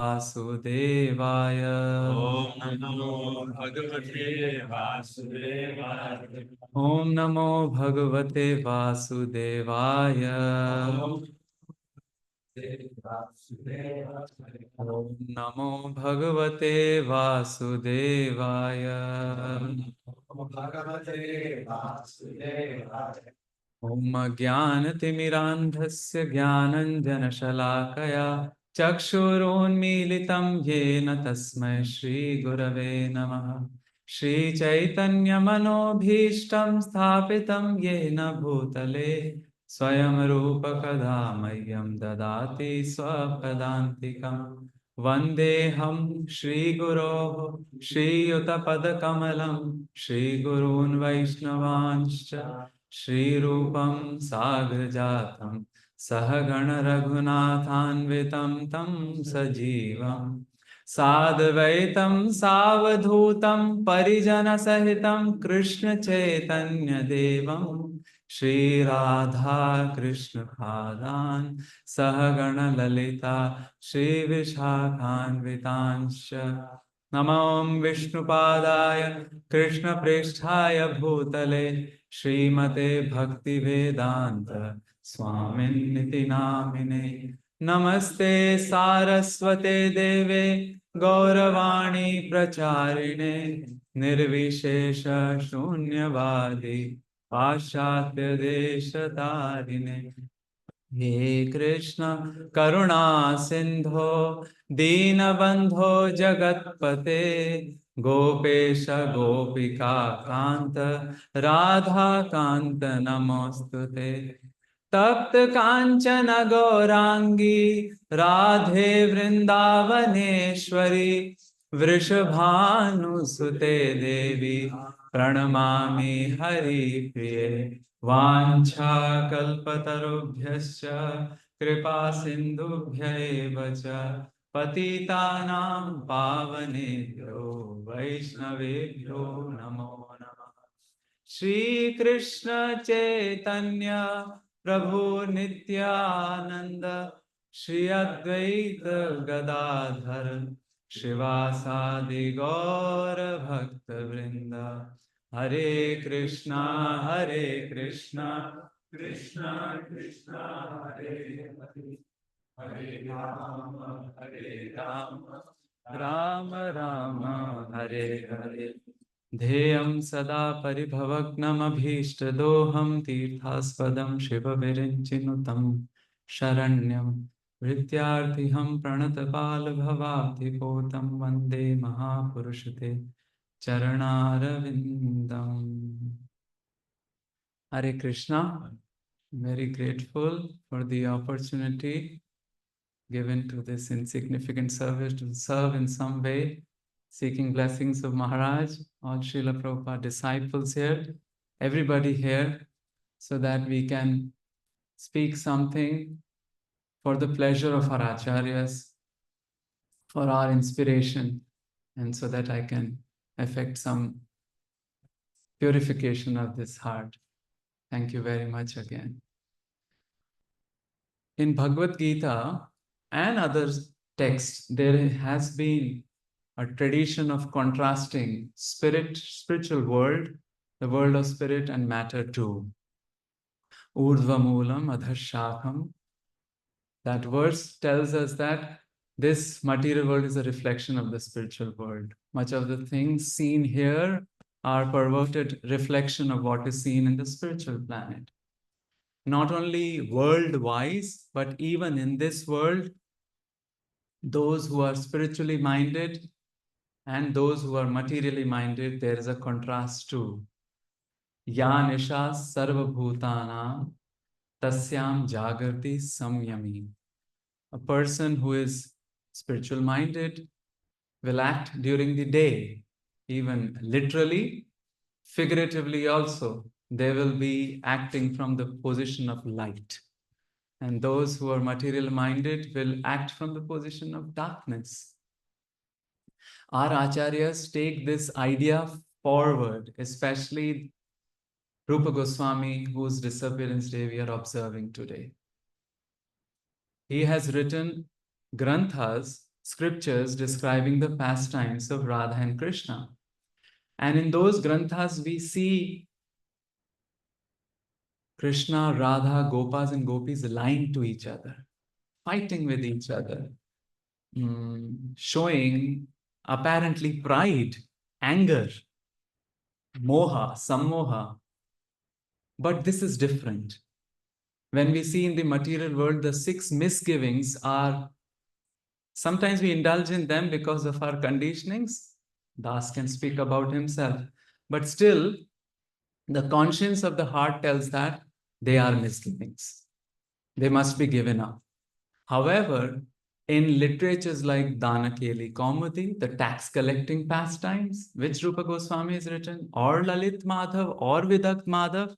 वासुदेवाय। Om Namo Bhagavate Vasudevaya. ओम नमो भगवते वासुदेवाय। Om Vasudevaya. ओम नमो भगवते वासुदेवाय। Bhagavate Vasudevaya. ओम ज्ञानतिमिरान्धस्य ज्ञानञ्जनशलाकया चक्षुरोन्मीलितं येन तस्मै श्रीगुरवे नमः। श्रीचैतन्यमनोभीष्टं स्थापितं येन भूतले स्वयं रूपकदा मह्यं ददाति स्वपदान्तिकं। वन्देऽहं श्रीगुरोः श्रीयुतपदकमलं श्रीगुरून् वैष्णवांश्च श्रीरूपं साग्रजातं सहगण रघुनाथान्वितं तं सजीवं साद्वैतं सावधूतं परिजनसहितं कृष्णचैतन्यदेवं श्रीराधा कृष्णपादान् सहगण ललिता श्रीविशाखान्वितांश्च नमो विष्णुपादाय कृष्णप्रेष्ठाय भूतले श्रीमते भक्तिवेदांत स्वामिन्निति नामिने। नमस्ते सारस्वते देवे गौरवाणी प्रचारिणे निर्विशेष शून्यवादी पाश्चात्य देशतारिणे। हे कृष्ण करुणा सिंधो दीनबंधो जगत्पते गोपेश गोपिका कांत राधा कांत नमोस्तुते। तप्त कांचन गौरांगी राधे वृंदावनेश्वरी वृषभानुसुते देवी प्रणमामि हरिप्रिये। वाञ्छाकल्पतरुभ्यश्च कृपा सिन्धुभ्यैव च पतितानां पावनेभ्यो वैष्णवेभ्यो नमो नमः। श्रीकृष्ण चैतन्य प्रभु नित्यानंद श्री अद्वैत गदाधर श्रीवासादि गौर भक्त वृंद। हरे Krishna Krishna Krishna Hare Hare. Hare Ram Rama. Ram Ram Hare Hare. ध्येयं सदा परिभवग्नमभीष्टदोहं तीर्थास्पदं शिवविरिञ्चिनुतं शरण्यं हृत्यार्थिहं प्रणतपालभवाब्धिपोतं वन्दे महापुरुषते चरणारविन्दम्। Hare Krishna. Very grateful for the opportunity given to this insignificant service to serve in some way, seeking blessings of Maharaj, all Srila Prabhupada disciples here, everybody here, so that we can speak something for the pleasure of our acharyas, for our inspiration, and so that I can effect some purification of this heart. Thank you very much again. In Bhagavad Gita and other texts, there has been a tradition of contrasting spiritual world, the world of spirit and matter too. Urdhva Moolam Adhashakam. That verse tells us that this material world is a reflection of the spiritual world. Much of the things seen here are perverted reflection of what is seen in the spiritual planet. Not only world-wise, but even in this world, those who are spiritually minded and those who are materially minded, there is a contrast too. Ya nisha sarvabhutanam tasyam jagarti samyami. A person who is spiritual minded will act during the day, even literally, figuratively also. They will be acting from the position of light. And those who are material minded will act from the position of darkness. Our acharyas take this idea forward, especially Rupa Goswami, whose disappearance day we are observing today. He has written granthas scriptures describing the pastimes of Radha and Krishna. And in those granthas, we see Krishna, Radha, Gopas, and Gopis lying to each other, fighting with each other, showing apparently pride, anger, moha, sammoha. But this is different. When we see in the material world, the six misgivings are sometimes we indulge in them because of our conditionings. Das can speak about himself. But still, the conscience of the heart tells that they are misgivings. They must be given up. However, in literatures like Danakeli Kaumudi, the tax collecting pastimes, which Rupa Goswami has written, or Lalit Madhav or Vidakt Madhav,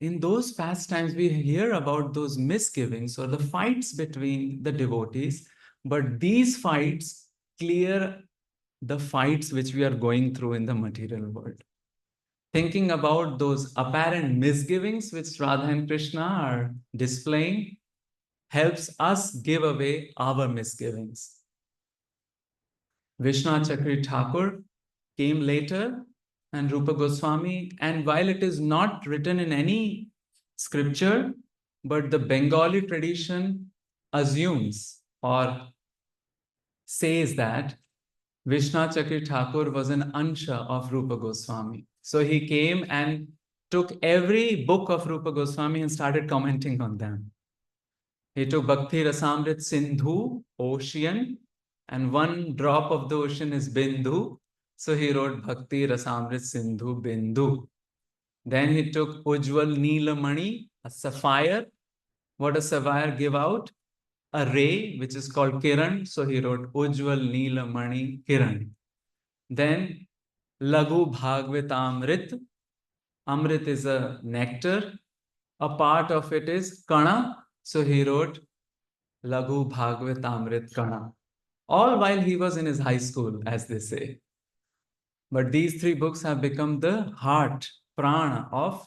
in those pastimes we hear about those misgivings or the fights between the devotees, but these fights clear the fights which we are going through in the material world. Thinking about those apparent misgivings which Radha and Krishna are displaying helps us give away our misgivings. Vishnu Chakri Thakur came later and Rupa Goswami, and while it is not written in any scripture, but the Bengali tradition assumes or says that Vishnu Chakri Thakur was an ansha of Rupa Goswami. So he came and took every book of Rupa Goswami and started commenting on them. He took Bhakti Rasamrit Sindhu, ocean, and one drop of the ocean is Bindu. So he wrote Bhakti Rasamrit Sindhu Bindu. Then he took Ujjwal Neelamani, a sapphire. What does sapphire give out? A ray, which is called Kiran. So he wrote Ujjwal Neelamani Kiran. Then Lagu Bhagavatamrit. Amrit is a nectar. A part of it is Kana. So he wrote Lagu Bhagavatamrit Kana. All while he was in his high school, as they say. But these three books have become the heart, prana of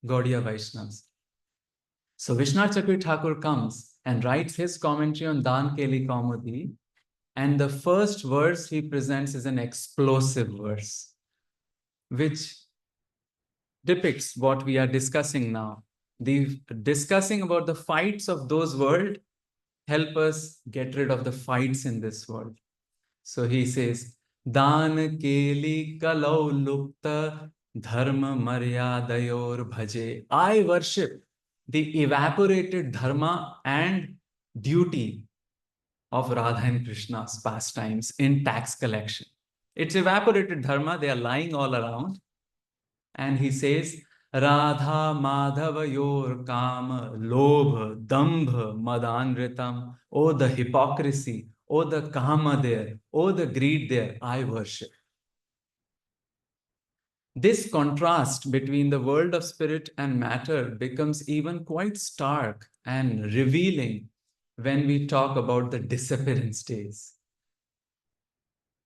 Gaudiya Vaishnavas. So Vishnu Chakri Thakur comes and writes his commentary on Dan Keli Kaumudi, and the first verse he presents is an explosive verse, which depicts what we are discussing now. The discussing about the fights of those world help us get rid of the fights in this world. So he says, Dan keli kalau lupta dharma maryadayor bhaje. I worship the evaporated dharma and duty of Radha and Krishna's pastimes in tax collection. It's evaporated dharma, they are lying all around. And he says, Radha Madhava Yor Kama Lobha Dambha Madanritam. Oh, the hypocrisy. Oh, the Kama there. Oh, the greed there. I worship. This contrast between the world of spirit and matter becomes even quite stark and revealing when we talk about the disappearance days.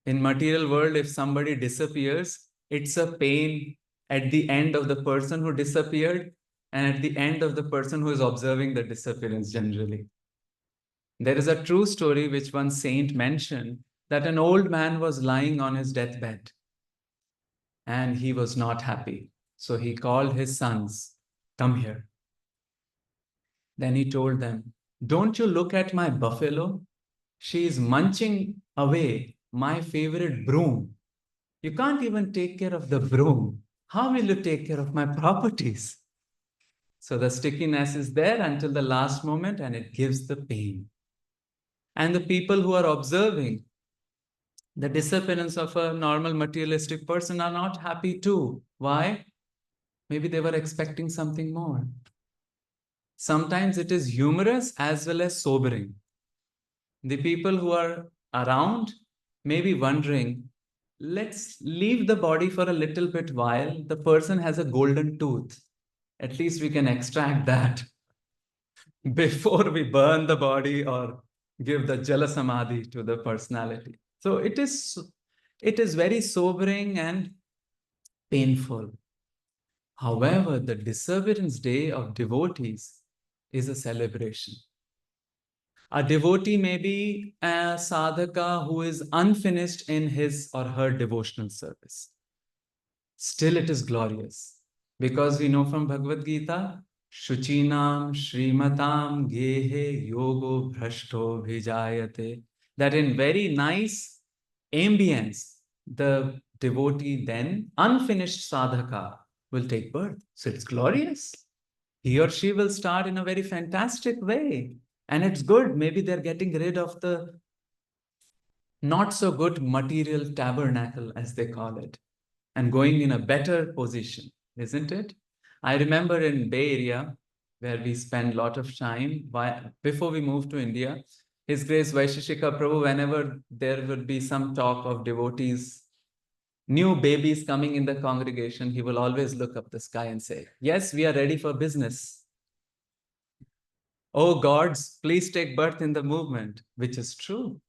In material world, if somebody disappears, it's a pain at the end of the person who disappeared and at the end of the person who is observing the disappearance generally. There is a true story which one saint mentioned that an old man was lying on his deathbed and he was not happy. So he called his sons, come here. Then he told them, don't you look at my buffalo? She is munching away my favorite broom. You can't even take care of the broom. How will you take care of my properties? So the stickiness is there until the last moment and it gives the pain. And the people who are observing the disappearance of a normal materialistic person are not happy too. Why? Maybe they were expecting something more. Sometimes it is humorous as well as sobering. The people who are around may be wondering, let's leave the body for a little bit while the person has a golden tooth. At least we can extract that before we burn the body or give the jala samadhi to the personality. So it is very sobering and painful. However, the disappearance day of devotees is a celebration. A devotee may be a sadhaka who is unfinished in his or her devotional service. Still, it is glorious because we know from Bhagavad Gita, Shuchinam Srimatam Gehe Yogo Bhrashto Bhijayate, that in very nice ambience, the devotee then, unfinished sadhaka, will take birth. So it's glorious. He or she will start in a very fantastic way. And it's good. Maybe they're getting rid of the not so good material tabernacle, as they call it, and going in a better position, isn't it? I remember in Bay Area, where we spend a lot of time before we moved to India, His Grace Vaisheshika Prabhu, whenever there would be some talk of devotees, new babies coming in the congregation, he will always look up the sky and say, "Yes, we are ready for business. Oh gods, please take birth in the movement," which is true.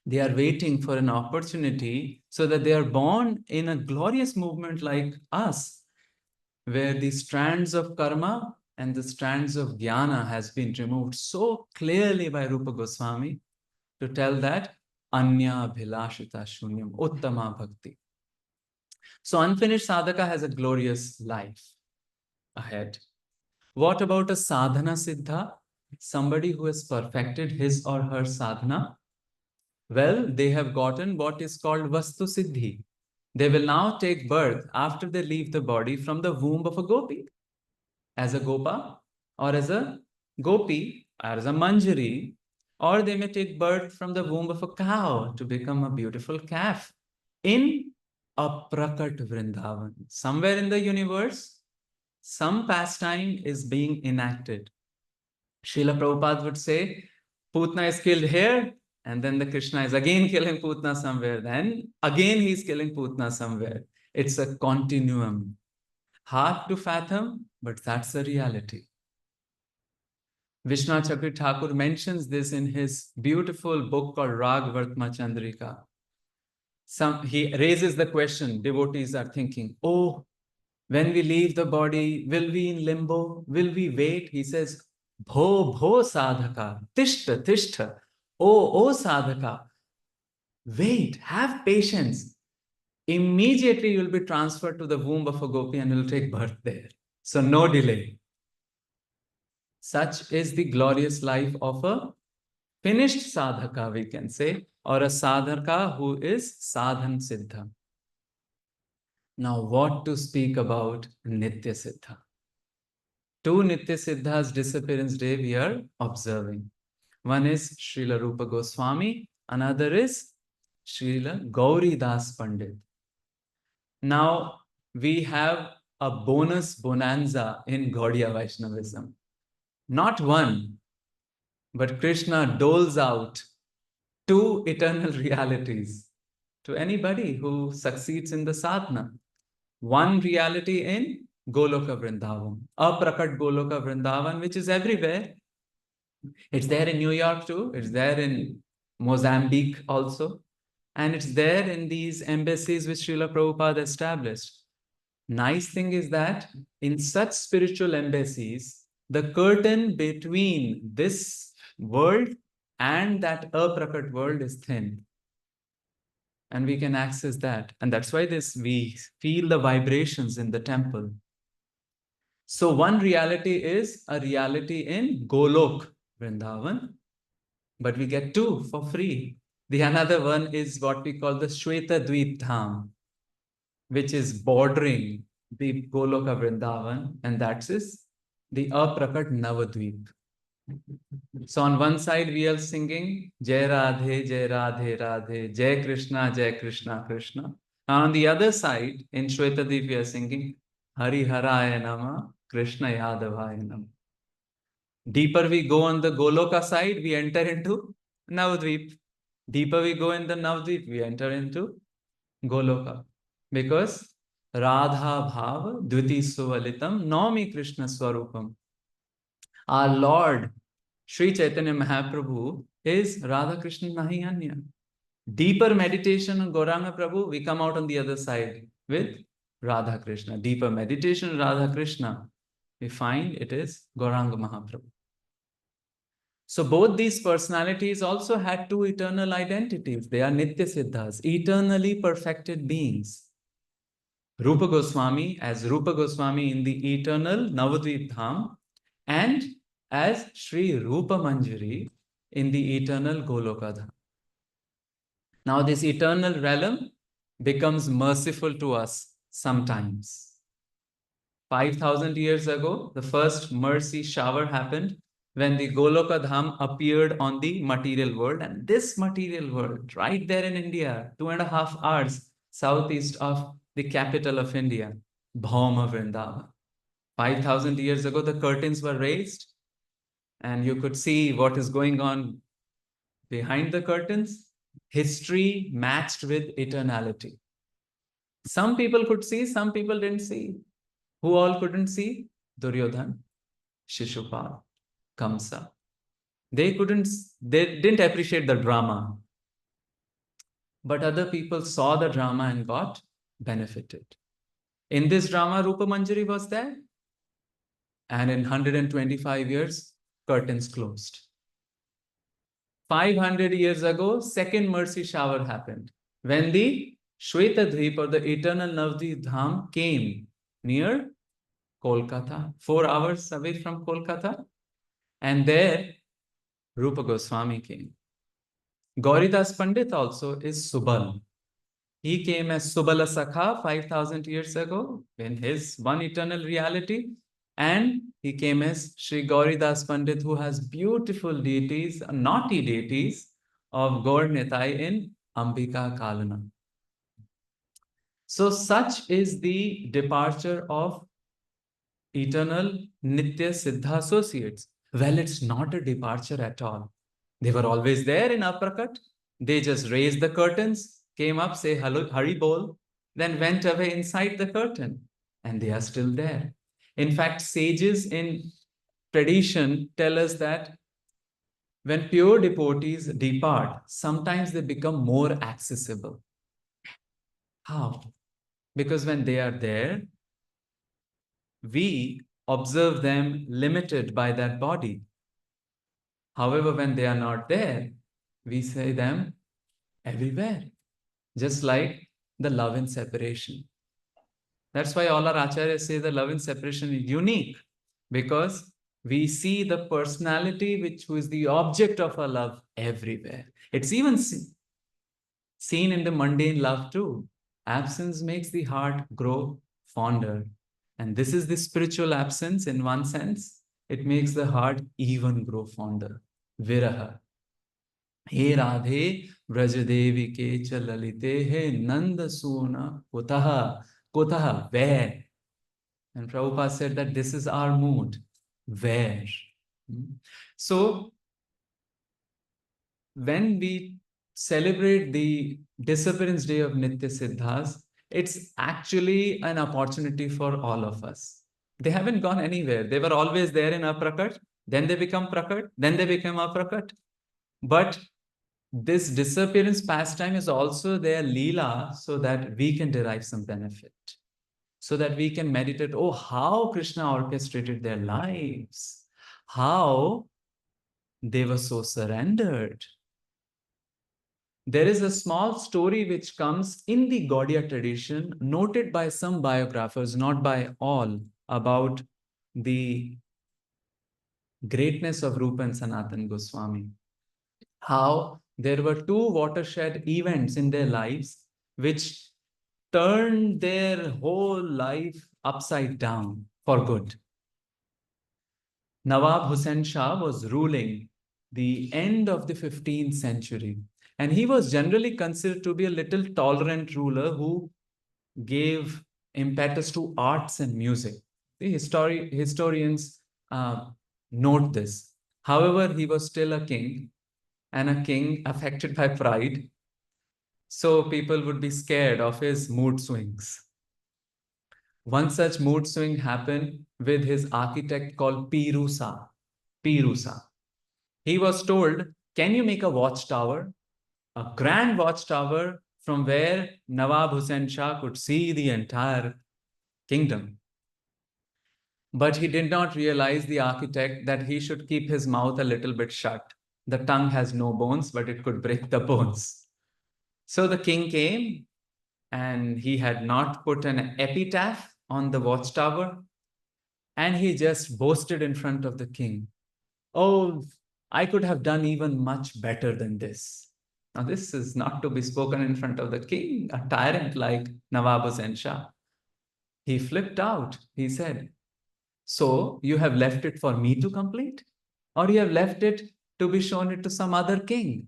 They are waiting for an opportunity so that they are born in a glorious movement like us, where the strands of karma and the strands of jnana has been removed so clearly by Rupa Goswami to tell that anya bhilashita shunyam uttama bhakti. So unfinished sadhaka has a glorious life ahead. What about a sadhana siddha? Somebody who has perfected his or her sadhana. Well, they have gotten what is called Vastu Siddhi. They will now take birth after they leave the body from the womb of a gopi, as a gopa, or as a gopi, or as a manjari, or they may take birth from the womb of a cow to become a beautiful calf in a prakat Vrindavan. Somewhere in the universe, some pastime is being enacted. Srila Prabhupada would say, Putna is killed here, and then the Krishna is again killing Putna somewhere. Then again he's killing Putna somewhere. It's a continuum. Hard to fathom, but that's the reality. Vishnu Chakri Thakur mentions this in his beautiful book called Rag Vartma Chandrika. He raises the question, devotees are thinking, oh, when we leave the body, will we in limbo? Will we wait? He says, Bho Bho Sadhaka, Tishta Tishta. Oh Sadhaka, wait, have patience. Immediately you'll be transferred to the womb of a gopi and you'll take birth there. So no delay. Such is the glorious life of a finished sadhaka, we can say, or a sadhaka who is sadhan siddha. Now, what to speak about Nitya Siddha? Two Nitya Siddhas disappearance day we are observing. One is Srila Rupa Goswami, another is Srila Gauri Das Pandit. Now, we have a bonus bonanza in Gaudiya Vaishnavism. Not one, but Krishna doles out two eternal realities to anybody who succeeds in the sadhana. One reality in Goloka Vrindavan, Aprakat Goloka Vrindavan, which is everywhere. It's there in New York too, it's there in Mozambique also, and it's there in these embassies which Srila Prabhupada established. Nice thing is that in such spiritual embassies, the curtain between this world and that aprakat world is thin. And we can access that. And that's why we feel the vibrations in the temple. So one reality is a reality in Golok, Vrindavan, but we get two for free. The another one is what we call the Shweta Dweep Dham, which is bordering the Goloka Vrindavan, and that is the Aprakat Navadweep. So on one side we are singing Jai Radhe, Jai Radhe, Radhe, Jai Krishna, Jai Krishna, Krishna. And on the other side, in Shwetadweep, we are singing Hari Haraya Nama, Krishna Yadavaya Nama. Deeper we go on the Goloka side, we enter into Navadweep. Deeper we go in the Navadweep, we enter into Goloka. Because Radha Bhava Dviti Suvalitam Naumi Krishna Swarupam. Our Lord Sri Chaitanya Mahaprabhu is Radha Krishna Nahi Anya. Deeper meditation on Gauranga Prabhu, we come out on the other side with Radha Krishna. Deeper meditation Radha Krishna, we find it is Gauranga Mahaprabhu. So both these personalities also had two eternal identities. They are Nitya Siddhas, eternally perfected beings. Rupa Goswami as Rupa Goswami in the eternal Navadvip Dham, and as Sri Rupa Manjari in the eternal Goloka Dham. Now, this eternal realm becomes merciful to us sometimes. 5,000 years ago, the first mercy shower happened when the Goloka Dham appeared on the material world. And this material world, right there in India, 2.5 hours southeast of the capital of India, Bhauma Vrindavan. 5,000 years ago, the curtains were raised, and you could see what is going on behind the curtains. History matched with eternality. Some people could see, some people didn't see. Who all couldn't see? Duryodhan, Shishupal, Kamsa. They didn't appreciate the drama. But other people saw the drama and got benefited. In this drama, Rupa Manjari was there. And in 125 years, curtains closed. 500 years ago, second mercy shower happened. When the Shwetadvip or the eternal Navadvip Dham came near Kolkata, 4 hours away from Kolkata. And there, Rupa Goswami came. Gauridas Pandit also is Subal. He came as Subala Sakha 5,000 years ago in his one eternal reality. And he came as Sri Gauridas Pandit, who has beautiful deities, naughty deities of Gaur Nitai in Ambika Kalana. So such is the departure of eternal Nitya Siddha associates. Well, it's not a departure at all. They were always there in Aprakat. They just raised the curtains, came up, say hello, Hari Bol, then went away inside the curtain. And they are still there. In fact, sages in tradition tell us that when pure devotees depart, sometimes they become more accessible. How? Because when they are there, we observe them limited by that body. However, when they are not there, we see them everywhere, just like the love and separation. That's why all our acharyas say the love and separation is unique, because we see the personality which was the object of our love everywhere. It's even seen in the mundane love too. Absence makes the heart grow fonder. And this is the spiritual absence in one sense. It makes the heart even grow fonder. Viraha. He Radhe Vrajadevi ke chalalite he Nanda Suna Kutaha. Kutaha, where? And Prabhupada said that this is our mood. Where? So when we celebrate the disappearance day of Nitya Siddhas, it's actually an opportunity for all of us. They haven't gone anywhere. They were always there in Aprakat, then they become Prakat, then they become Aprakat. But this disappearance pastime is also their Leela so that we can derive some benefit, so that we can meditate, oh, how Krishna orchestrated their lives, how they were so surrendered. There is a small story which comes in the Gaudiya tradition, noted by some biographers, not by all, about the greatness of Rupa and Sanatan Goswami. How there were two watershed events in their lives which turned their whole life upside down for good. Nawab Hussain Shah was ruling the end of the 15th century, and he was generally considered to be a little tolerant ruler who gave impetus to arts and music. The historians note this. However, he was still a king, and a king affected by pride. So people would be scared of his mood swings. One such mood swing happened with his architect called Pirusa. Pirusa. He was told, can you make a watchtower? A grand watchtower from where Nawab Hussain Shah could see the entire kingdom. But he did not realize, the architect, that he should keep his mouth a little bit shut. The tongue has no bones, but it could break the bones. So the king came, and he had not put an epitaph on the watchtower, and he just boasted in front of the king, "Oh, I could have done even much better than this." Now, this is not to be spoken in front of the king, a tyrant like Nawab Hussain Shah. He flipped out. He said, "So you have left it for me to complete? Or you have left it to be shown it to some other king?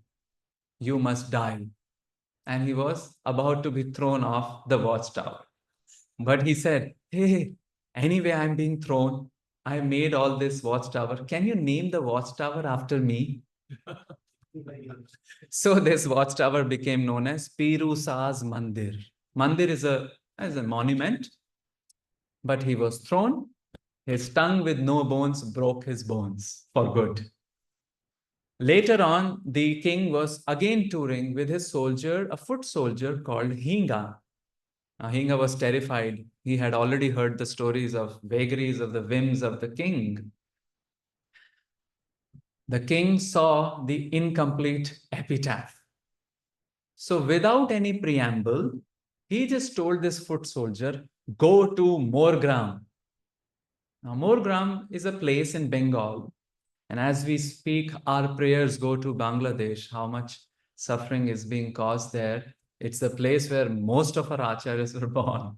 You must die." And he was about to be thrown off the watchtower. But he said, "Hey, anyway, I'm being thrown. I made all this watchtower. Can you name the watchtower after me?" So this watchtower became known as Piru Sah's Mandir. Mandir is a monument, but he was thrown. His tongue with no bones broke his bones for good. Later on, the king was again touring with his soldier, a foot soldier called Hinga. Now, Hinga was terrified. He had already heard the stories of vagaries of the whims of the king. The king saw the incomplete epitaph. So, without any preamble, he just told this foot soldier, "Go to Morgram." Now, Morgram is a place in Bengal. And as we speak, our prayers go to Bangladesh, how much suffering is being caused there. It's the place where most of our acharyas were born.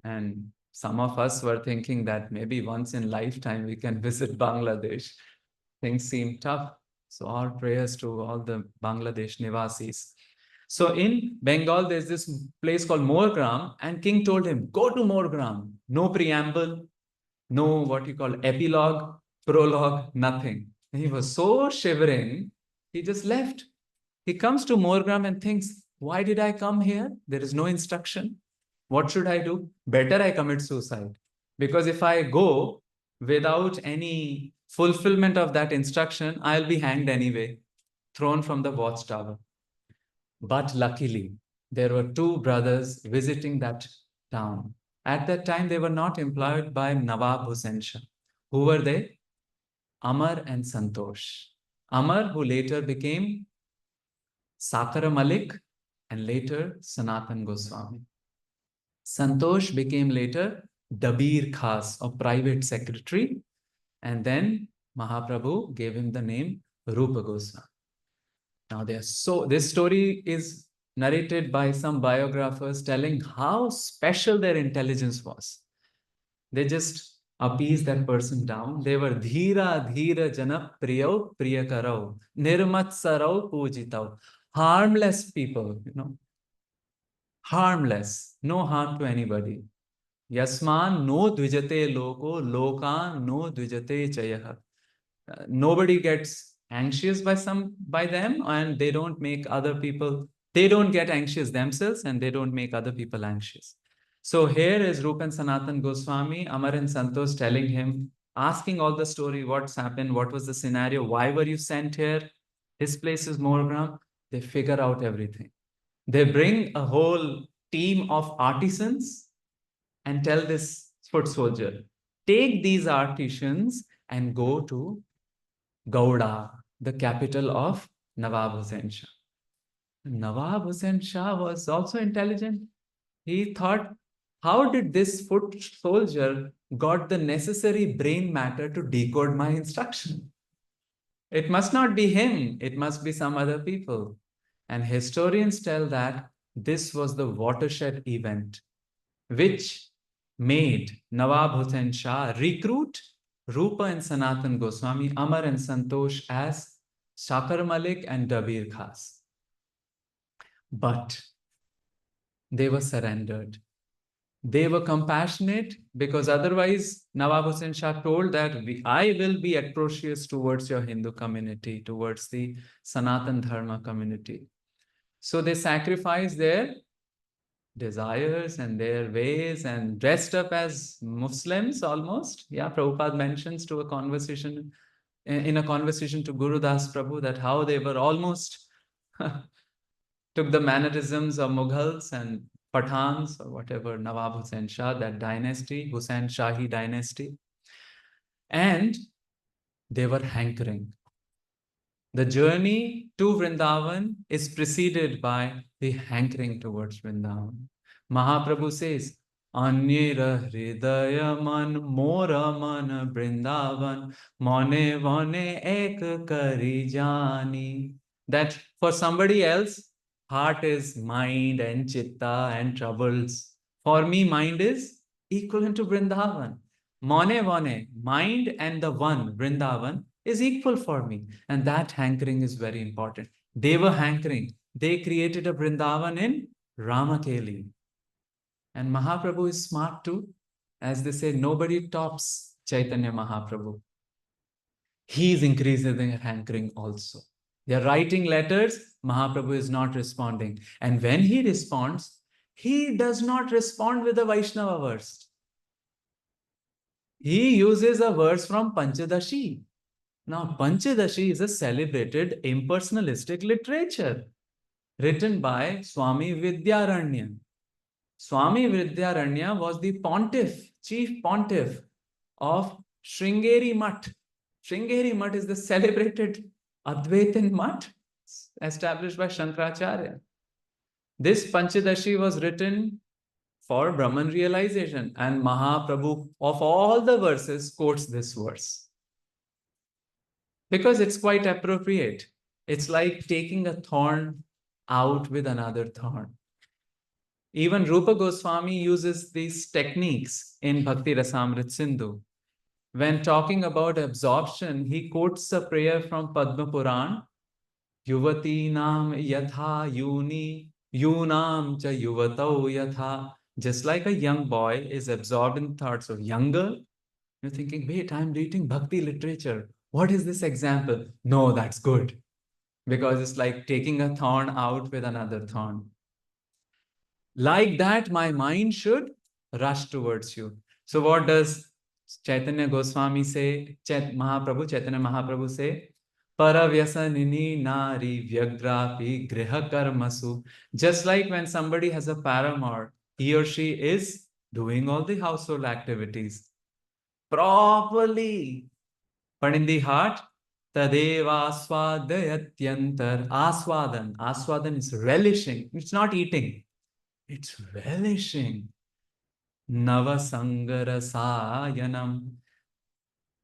And some of us were thinking that maybe once in lifetime we can visit Bangladesh. Things seem tough. So our prayers to all the Bangladesh Nivasis. So in Bengal, there's this place called Morgram, and king told him, "Go to Morgram." No preamble, no what you call epilogue, prologue, nothing. And he was so shivering, he just left. He comes to Morgram and thinks, "Why did I come here? There is no instruction. What should I do? Better I commit suicide. Because if I go without any fulfillment of that instruction, I'll be hanged anyway, thrown from the watchtower." But luckily, there were two brothers visiting that town. At that time, they were not employed by Nawab Hussain Shah. Who were they? Amar and Santosh. Amar, who later became Sakara Malik and later Sanatan Goswami. Santosh became later Dabir Khas, or private secretary, and then Mahaprabhu gave him the name Rupa Goswami. Now, this story is narrated by some biographers telling how special their intelligence was. They just appeased that person down. They were dhira dhira jana priyau priyakarau, nirmatsarau pujitau. Harmless people, harmless, no harm to anybody. Yasman no dvijate loko, lokan no dvijate chayah. Nobody gets anxious by them, and they don't get anxious themselves, and they don't make other people anxious. So here is Rupan Sanatan Goswami, Amar and Santosh telling him, asking all the story, what's happened, what was the scenario, why were you sent here, his place is Moregram. They figure out everything. They bring a whole team of artisans and tell this foot soldier, take these artisans and go to Gouda, the capital of Nawab Hussain Shah. Nawab Hussain Shah was also intelligent. He thought, how did this foot soldier got the necessary brain matter to decode my instruction? It must not be him, it must be some other people. And historians tell that this was the watershed event which made Nawab Hussain Shah recruit Rupa and Sanatan Goswami, Amar and Santosh as Shakar Malik and Dabir Khas. But they were surrendered. They were compassionate because otherwise Nawab Hussain Shah told that I will be atrocious towards your Hindu community, towards the Sanatan Dharma community. So they sacrificed their desires and their ways and dressed up as Muslims almost. Yeah, Prabhupada mentions to a conversation in a conversation to Guru Das Prabhu that how they were almost took the mannerisms of Mughals and Pathans or whatever, Nawab Hussain Shah, that dynasty, Hussain Shahi dynasty. and they were hankering. The journey to Vrindavan is preceded by the hankering towards Vrindavan. Mahaprabhu says, Anyera hridaya man mora man Vrindavan mone vone ek kari jani. That for somebody else, heart is mind and chitta and troubles. For me, mind is equivalent to Vrindavan. Mone vone, mind and the one, Vrindavan, is equal for me. And that hankering is very important. They were hankering. They created a Vrindavan in Ramakeli. And Mahaprabhu is smart too. As they say, nobody tops Chaitanya Mahaprabhu. He is increasing their hankering also. They are writing letters, Mahaprabhu is not responding. And when he responds, he does not respond with a Vaishnava verse. He uses a verse from Panchadashi. Now, Panchadashi is a celebrated impersonalistic literature written by Swami Vidyaranya. Swami Vidyaranya was the pontiff, chief pontiff of Sringeri Mutt. Sringeri Mutt is the celebrated Advaitin Mutt established by Shankaracharya. This Panchadashi was written for Brahman realization, and Mahaprabhu, of all the verses, quotes this verse because it's quite appropriate. It's like taking a thorn out with another thorn. Even Rupa Goswami uses these techniques in Bhakti Rasamrit Sindhu. When talking about absorption, he quotes a prayer from Padma Puran, Yuvati nam yatha yuni, yunam cha yuvatau yatha. Just like a young boy is absorbed in thoughts of young girl, you're thinking, wait, I'm reading Bhakti literature. What is this example? No, that's good. Because it's like taking a thorn out with another thorn. Like that, my mind should rush towards you. So what does Chaitanya Goswami say? Chaitanya Mahaprabhu say, Paravyasanini nari vyagrapi griha karmasu. Just like when somebody has a paramour, he or she is doing all the household activities properly. But in the heart, Tadeva aswadayatyantar. Aswadan. Aswadan is relishing. It's not eating. It's relishing. Navasangarasayanam.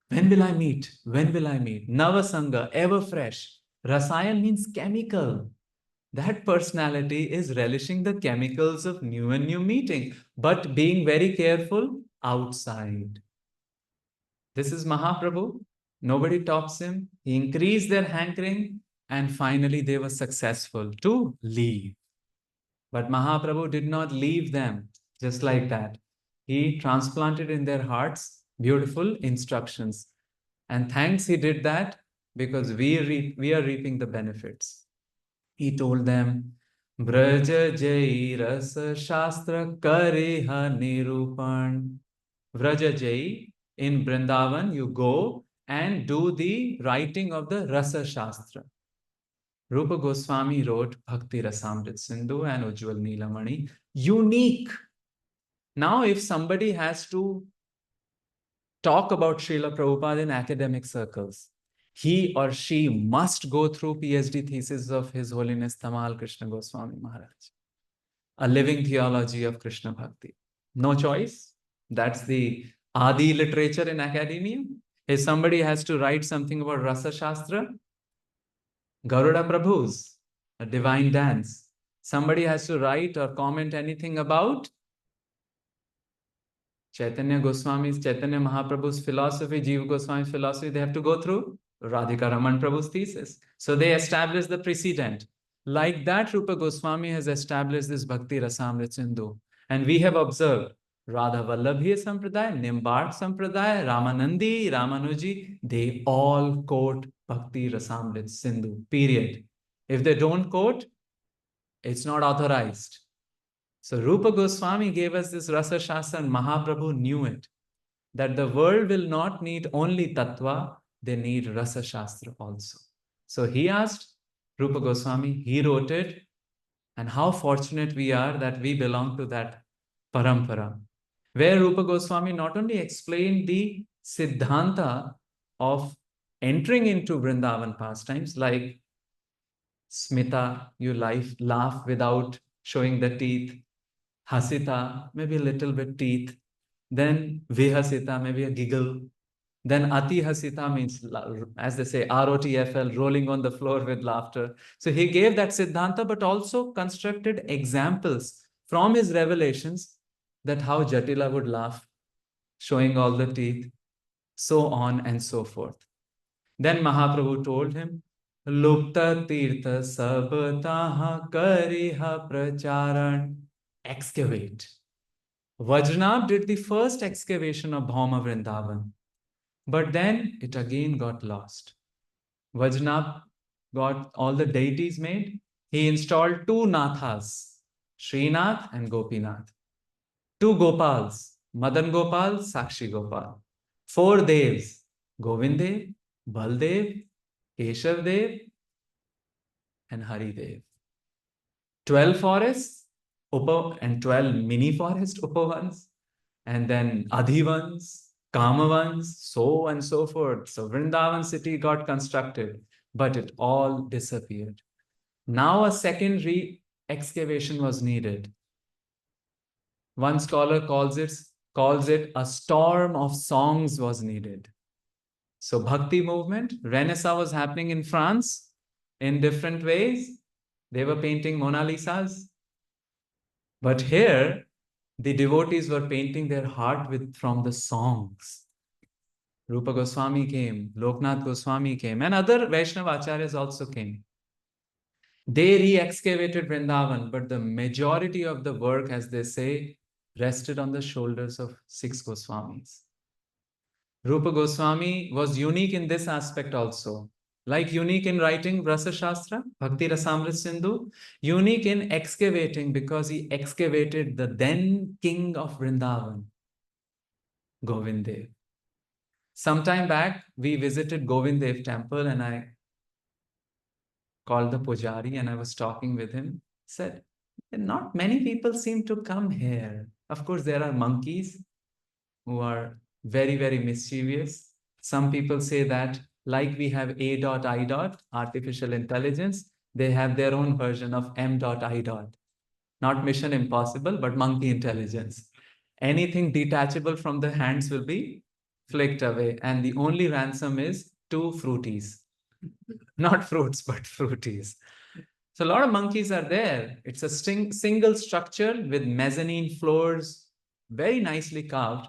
When will I meet? When will I meet? Navasanga, ever fresh. Rasayan means chemical. That personality is relishing the chemicals of new and new meeting, but being very careful outside. This is Mahaprabhu. Nobody tops him. He increased their hankering, and finally they were successful to leave. But Mahaprabhu did not leave them just like that. He transplanted in their hearts beautiful instructions. And thanks he did that because we are reaping the benefits. He told them, Braja Jai Rasa Shastra Kareha Nirupan. Vraja Jai, in Vrindavan, you go and do the writing of the Rasa Shastra. Rupa Goswami wrote Bhakti Rasamrit Sindhu and Ujjwal Neelamani. Unique. Now, if somebody has to talk about Srila Prabhupada in academic circles, he or she must go through PhD thesis of His Holiness Tamal Krishna Goswami Maharaj, a living theology of Krishna Bhakti. No choice. That's the Adi literature in academia. If somebody has to write something about Rasa Shastra, Garuda Prabhu's, a divine dance. Somebody has to write or comment anything about Chaitanya Goswami's, Chaitanya Mahaprabhu's philosophy, Jiva Goswami's philosophy, they have to go through Radhika Raman Prabhu's thesis. So they established the precedent. Like that, Rupa Goswami has established this Bhakti Rasamrit Sindhu. And we have observed Radha Vallabhi Sampradaya, Nimbark Sampradaya, Ramanandi, Ramanuji, they all quote Bhakti Rasamrit Sindhu, period. If they don't quote, it's not authorized. So Rupa Goswami gave us this Rasa Shastra and Mahaprabhu knew it, that the world will not need only Tattva, they need Rasa Shastra also. So he asked Rupa Goswami, he wrote it, and how fortunate we are that we belong to that parampara, where Rupa Goswami not only explained the siddhanta of entering into Vrindavan pastimes, like smita, you laugh without showing the teeth. Hasita, maybe a little bit teeth. Then vihasita, maybe a giggle. Then ati hasita means, as they say, ROTFL, rolling on the floor with laughter. So he gave that siddhanta, but also constructed examples from his revelations that how Jatila would laugh, showing all the teeth, so on and so forth. Then Mahaprabhu told him, Lupta Tirtha Sabtaha Kariha Pracharan. Excavate. Vajranab did the first excavation of Bhauma Vrindavan, but then it again got lost. Vajranab got all the deities made. He installed two Nathas, Srinath and Gopinath. Two Gopals, Madan Gopal, Sakshi Gopal. Four Devs, Govind Dev, Baldev, Keshav Dev, and Hari Dev. 12 forests, and 12 mini forest Upavans, and then Adhivans, Kamavans, so and so forth. So Vrindavan city got constructed, but it all disappeared. Now a second excavation was needed. One scholar calls it a storm of songs was needed. So Bhakti movement, Renaissance was happening in France in different ways. They were painting Mona Lisas. But here, the devotees were painting their heart from the songs. Rupa Goswami came, Loknath Goswami came, and other Vaishnava acharyas also came. They re-excavated Vrindavan, but the majority of the work, as they say, rested on the shoulders of 6 Goswamis. Rupa Goswami was unique in this aspect also. Like unique in writing Rasa Shastra, Bhakti Rasamrit Sindhu, unique in excavating because he excavated the then king of Vrindavan, Govind Dev. Sometime back, we visited Govind Dev temple and I called the pujari and I was talking with him. Said, not many people seem to come here. Of course, there are monkeys who are very, very mischievous. Some people say that, like we have A.I. artificial intelligence, they have their own version of M.I. Not Mission Impossible, but monkey intelligence. Anything detachable from the hands will be flicked away. And the only ransom is 2 fruities. Not fruits, but fruities. So a lot of monkeys are there. It's a single structure with mezzanine floors, very nicely carved.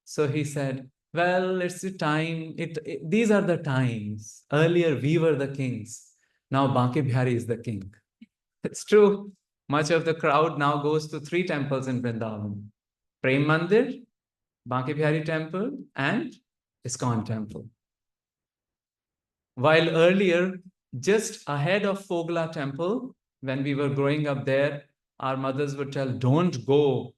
So he said, well, it's the time. These are the times. Earlier, we were the kings. Now, Banki Bihari is the king. It's true. Much of the crowd now goes to 3 temples in Vrindavan. Prem Mandir, Banki Bihari temple, and ISKCON temple. While earlier, just ahead of Fogla temple, when we were growing up there, our mothers would tell, don't go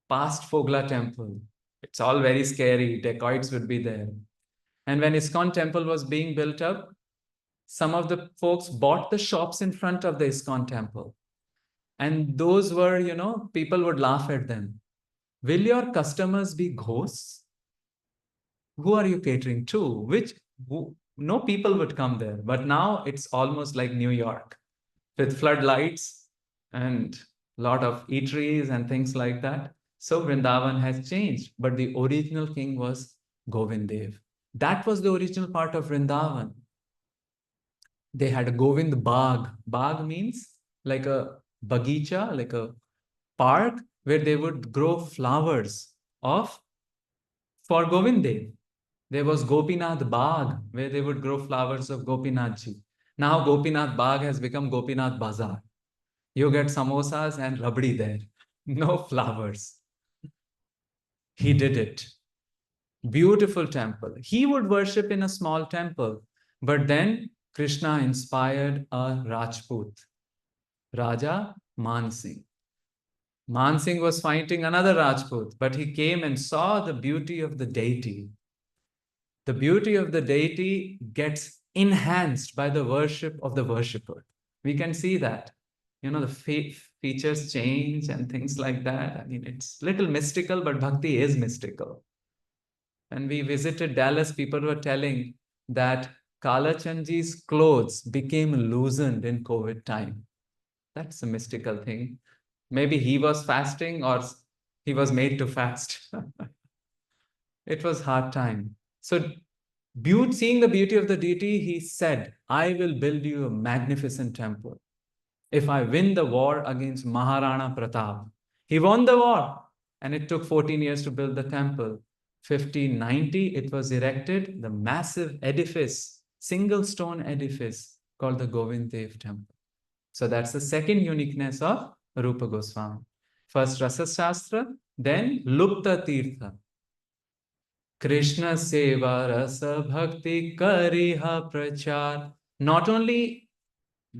past Fogla temple. It's all very scary. Dacoits would be there. And when ISKCON temple was being built up, some of the folks bought the shops in front of the ISKCON temple. And those were, people would laugh at them. Will your customers be ghosts? Who are you catering to? No people would come there. But now it's almost like New York with floodlights and a lot of eateries and things like that. So Vrindavan has changed, but the original king was Govind Dev. That was the original part of Vrindavan. They had a Govind Bagh. Bagh means like a bagicha, like a park where they would grow flowers for Govind Dev. There was Gopinath Bagh where they would grow flowers of Gopinath Ji. Now Gopinath Bagh has become Gopinath Bazaar. You get samosas and rabdi there. No flowers. He did it. Beautiful temple. He would worship in a small temple. But then Krishna inspired a Rajput, Raja Man Singh. Man Singh was fighting another Rajput, but he came and saw the beauty of the deity. The beauty of the deity gets enhanced by the worship of the worshipper. We can see that. The features change and things like that. I mean, it's little mystical, but bhakti is mystical. When we visited Dallas, people were telling that Kalachandji's clothes became loosened in COVID time. That's a mystical thing. Maybe he was fasting or he was made to fast. It was hard time. So, seeing the beauty of the deity, he said, I will build you a magnificent temple if I win the war against Maharana Pratap. He won the war, and it took 14 years to build the temple. 1590, it was erected, the massive edifice, single stone edifice called the Govind Dev Temple. So that's the second uniqueness of Rupa Goswami. First Rasa Shastra, then Lupta Tirtha. Krishna Seva Rasa Bhakti Kariha Prachar. Not only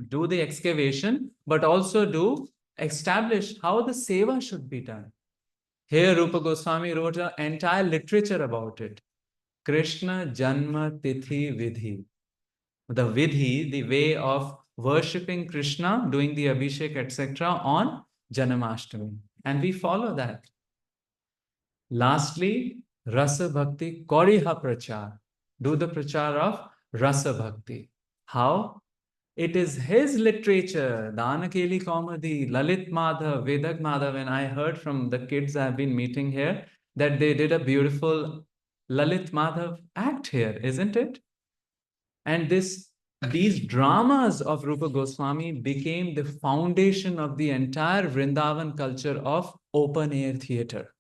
do the excavation, but also do establish how the seva should be done. Here, Rupa Goswami wrote an entire literature about it. Krishna Janma Tithi Vidhi. The Vidhi, the way of worshipping Krishna, doing the Abhishek, etc., on Janamashtami. And we follow that. Lastly, Rasa Bhakti Koriha Prachar. Do the prachar of Rasa Bhakti. How? It is his literature, Danakeli Comedy, Lalit Madhav, Vedak Madhav. And I heard from the kids I've been meeting here that they did a beautiful Lalit Madhav act here, isn't it? And these dramas of Rupa Goswami became the foundation of the entire Vrindavan culture of open air theater.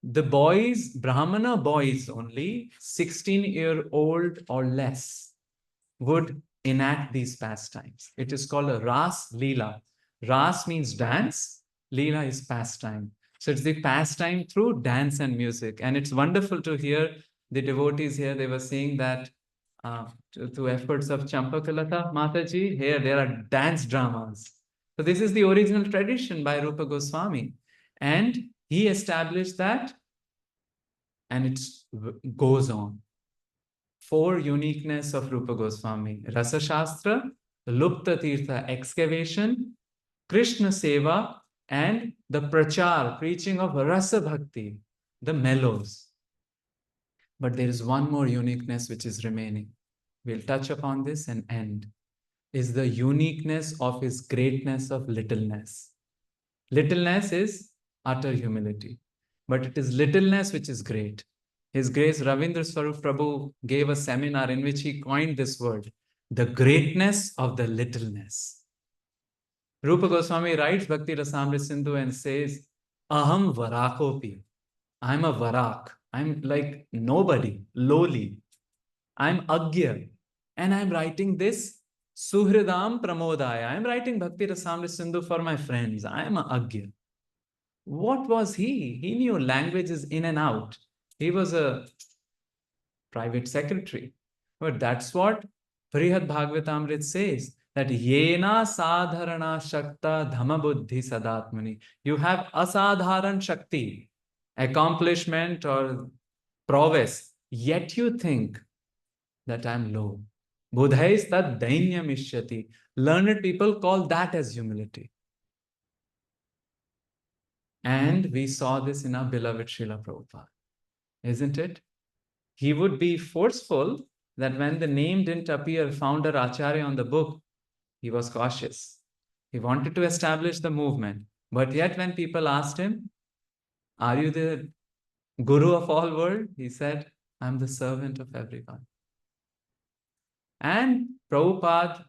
The boys, Brahmana boys only, 16-year-old or less, would enact these pastimes. It is called a Ras Leela. Ras means dance, Leela is pastime. So it's the pastime through dance and music. And it's wonderful to hear the devotees here. They were saying that to efforts of Champakalata Mataji, here there are dance dramas. So this is the original tradition by Rupa Goswami. And he established that, and it goes on. Four uniqueness of Rupa Goswami: Rasa Shastra, Lupta Tirtha excavation, Krishna Seva, and the Prachar, preaching of Rasa Bhakti, the mellows. But there is one more uniqueness which is remaining. We'll touch upon this and end. Is the uniqueness of his greatness of littleness. Littleness is utter humility, but it is littleness which is great. His Grace Ravindra Swarup Prabhu gave a seminar in which he coined this word, the greatness of the littleness. Rupa Goswami writes Bhakti Rasamrita Sindhu and says, Aham Varakopi. I'm a Varak. I'm like nobody, lowly. I'm Agya. And I'm writing this Suhridam Pramodaya. I'm writing Bhakti Rasamrita Sindhu for my friends. I'm a Agya. What was he? He knew languages in and out. He was a private secretary. But that's what Brihad Bhagavatamrit says, that Yena Sadharana Shakta Dhamma Buddhi Sadatmani. You have asadharan Shakti, accomplishment or prowess, yet you think that I'm low. Buddhais tad dainya mishyati. Learned people call that as humility. And we saw this in our beloved Srila Prabhupada, isn't it? He would be forceful that when the name didn't appear, founder Acharya on the book, he was cautious. He wanted to establish the movement. But yet when people asked him, are you the guru of all world? He said, I'm the servant of everyone. And Prabhupada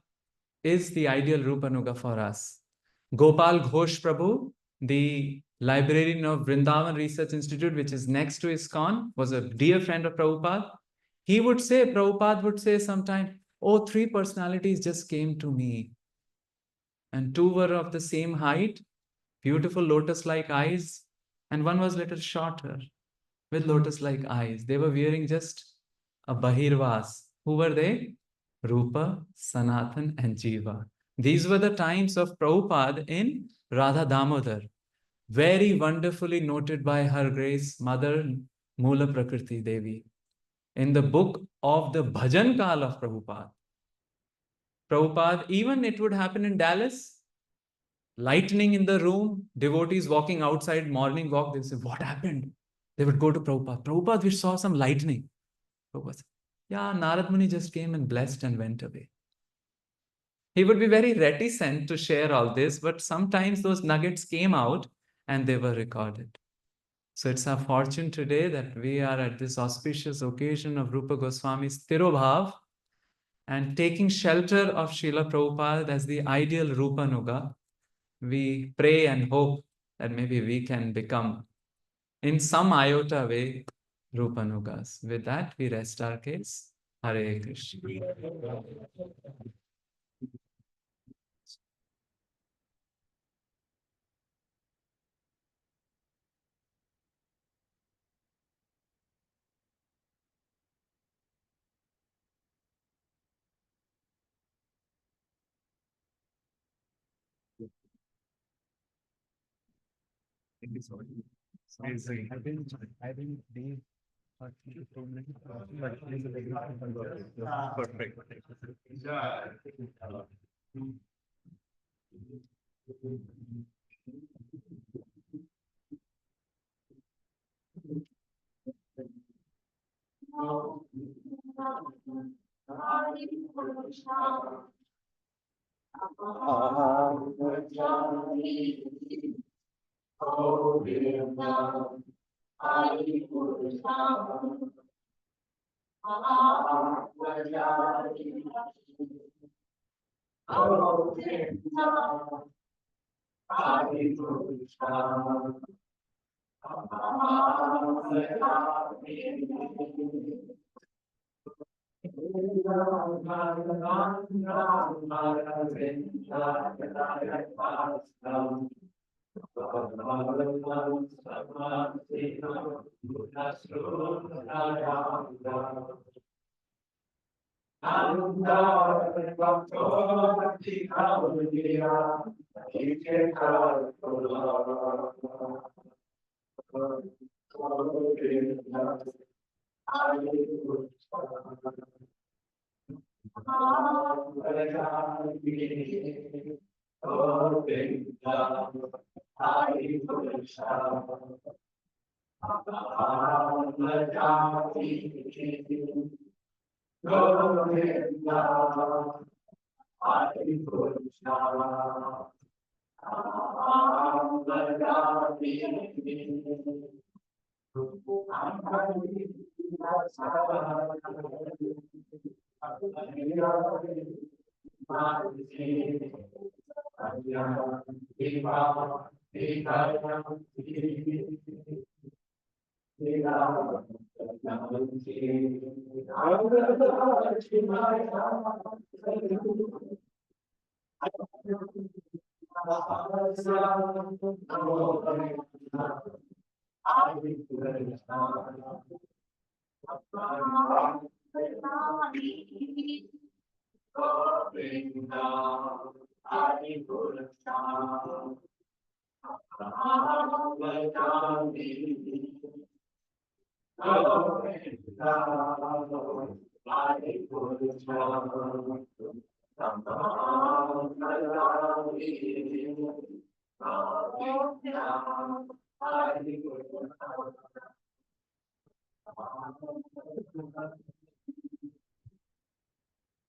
is the ideal Rupanuga for us. Gopal Ghosh Prabhu, the librarian of Vrindavan Research Institute, which is next to ISKCON, was a dear friend of Prabhupada. He would say, Prabhupada would say sometime, oh, three personalities just came to me. And two were of the same height, beautiful lotus-like eyes, and one was little shorter with lotus-like eyes. They were wearing just a bahirvas. Who were they? Rupa, Sanatan, and Jiva. These were the times of Prabhupada in Radha Damodar, very wonderfully noted by Her Grace Mother Mula Prakriti Devi in the book of the Bhajan Kal of Prabhupada. Prabhupada, even it would happen in Dallas, lightning in the room, devotees walking outside, morning walk, they say, what happened? They would go to Prabhupada. Prabhupada, we saw some lightning. Prabhupada said, yeah, Narad Muni just came and blessed and went away. He would be very reticent to share all this, but sometimes those nuggets came out and they were recorded. So it's our fortune today that we are at this auspicious occasion of Rupa Goswami's Tirobhav and taking shelter of Srila Prabhupada as the ideal Rupanuga. We pray and hope that maybe we can become, in some iota way, Rupanugas. With that, we rest our case. Hare Krishna. Thank you so much. I didn't leave for 2 minutes, but please, perfect.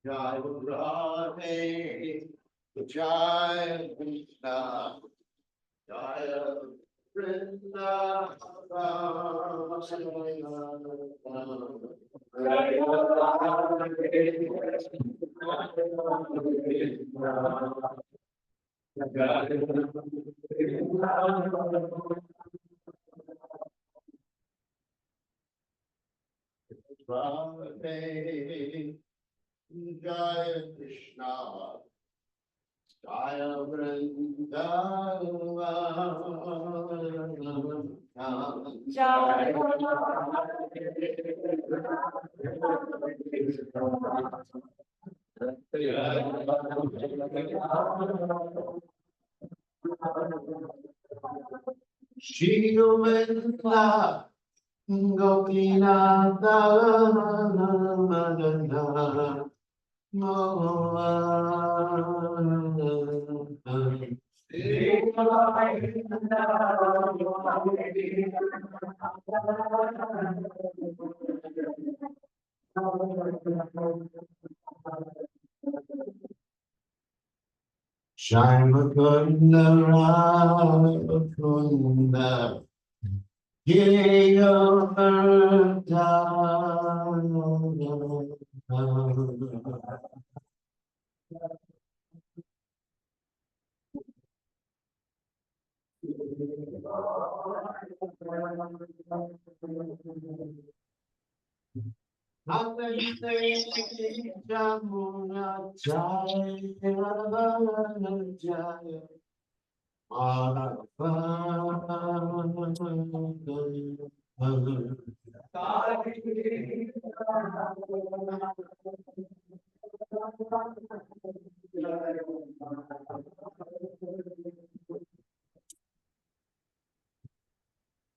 Jai Radhe, Jai Krishna, Jai Vrinda, Radhe, Jai Krishna, Jai Shri Govinda, Gopinatha, Madana, Mohan. Shaimakunda Rakunda Jaya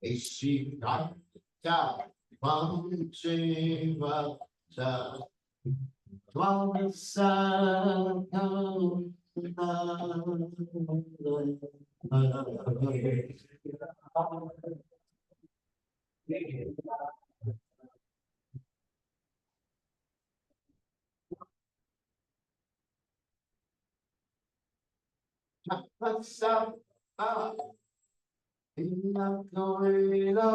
Ishikata Vamsa Vamsa Vamsa Inna Koilo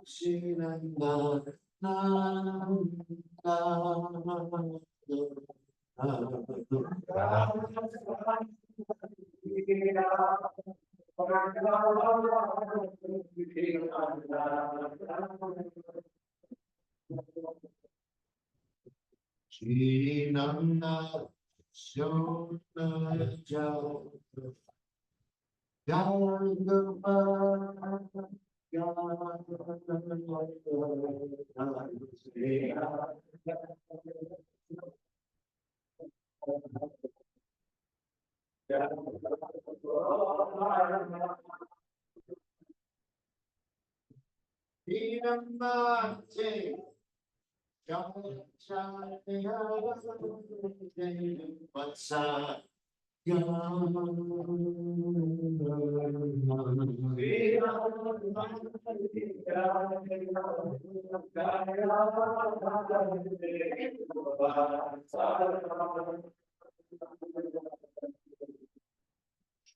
Shinanda Shinanda Shona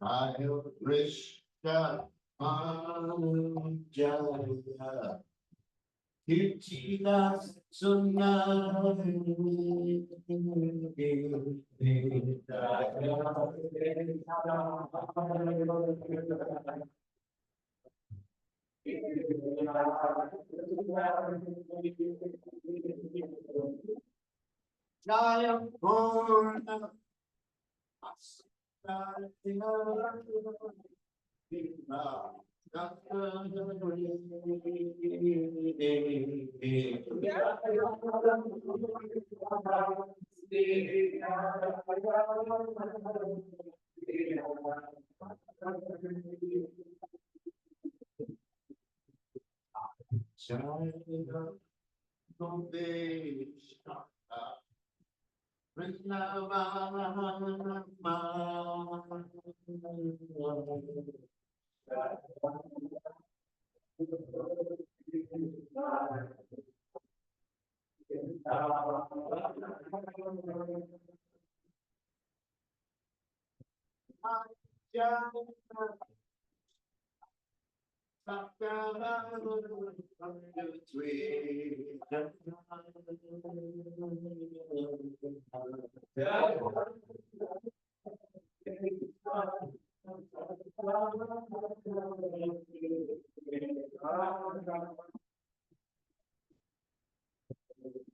Jaya Krishna Jaya Kirtina Jaya Purna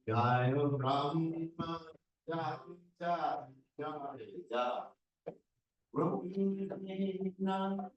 Jaya Brahma Jaya Jaya Romina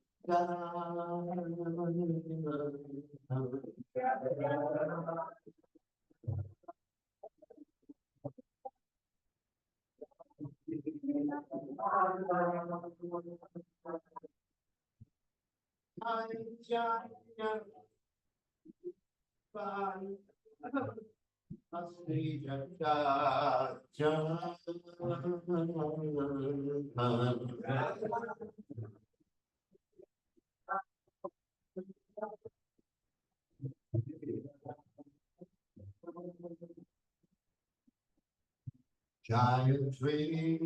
Giant tree,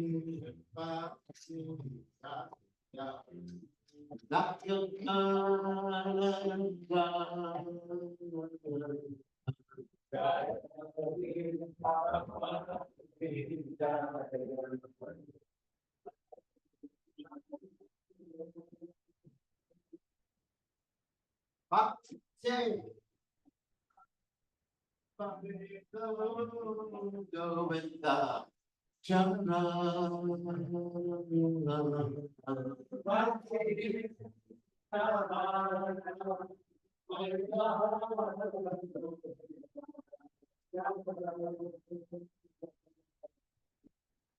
that will come Govinda Chandra.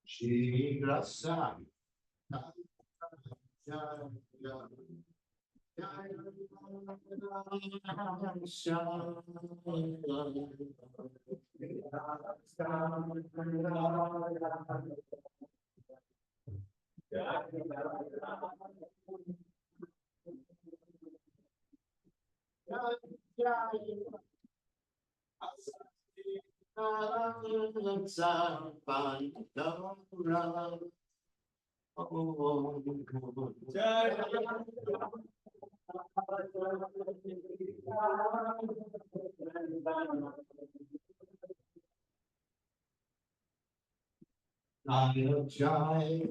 Shri Rasa. Jai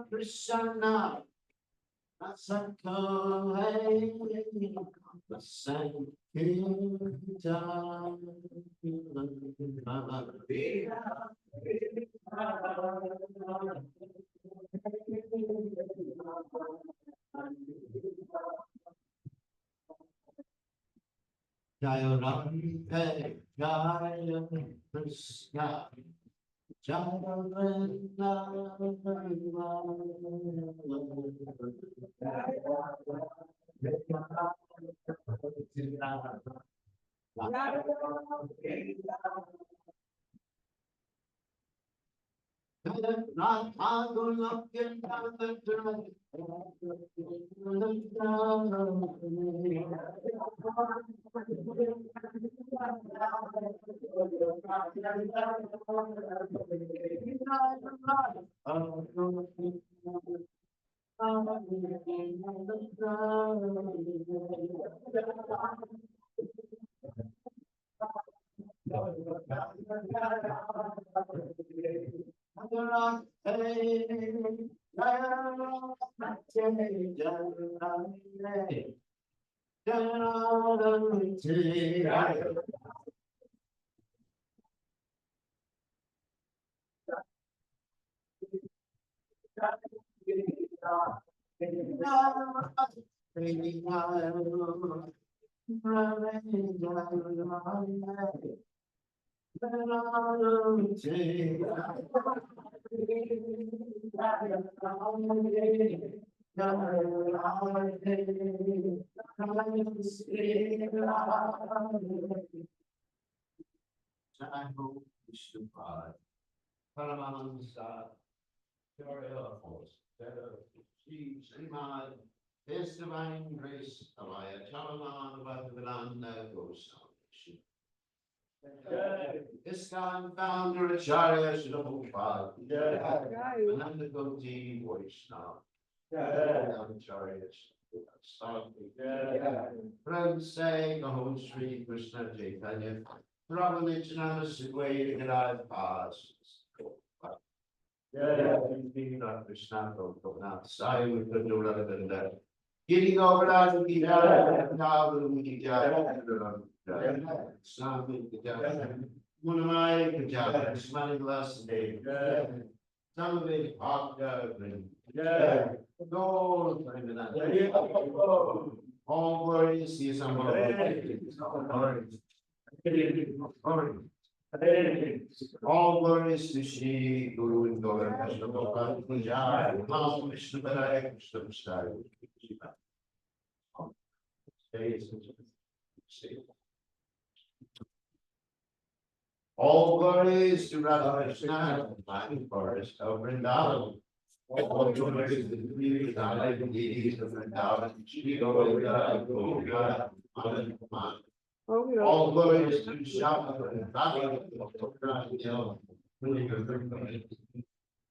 Krishna Asako hey Jaya Ram Hey Jaya Krishna Paramahansa, Srimad, His Divine Grace, Avaya Chalaman Bhagavananda Goswami. This time founder Acharya Srila Ananda Goti Vaishnava. Friends say the whole Sri Krishna Chaitanya, Prabhu Nityananda Sugway Gadad Pas. Krishna Prabhupada, Sai with the Dura than that. Getting over that, we get out, we get out, something to get. One of my pajamas, smelling less day. Some of it hot and gold. All worries, see some of all worries to she, Guru and Govind, Krishna Bhagavan, Punjab, Nam Vishnu Padaya, Krishna Prasad. All glories to Radha Krishna, divine forest of Vrindavan. All glories to the beauty of the deities of Vrindavan, Shri Govinda, Govinda, Anand, Anand. All glories to Shama and Radha,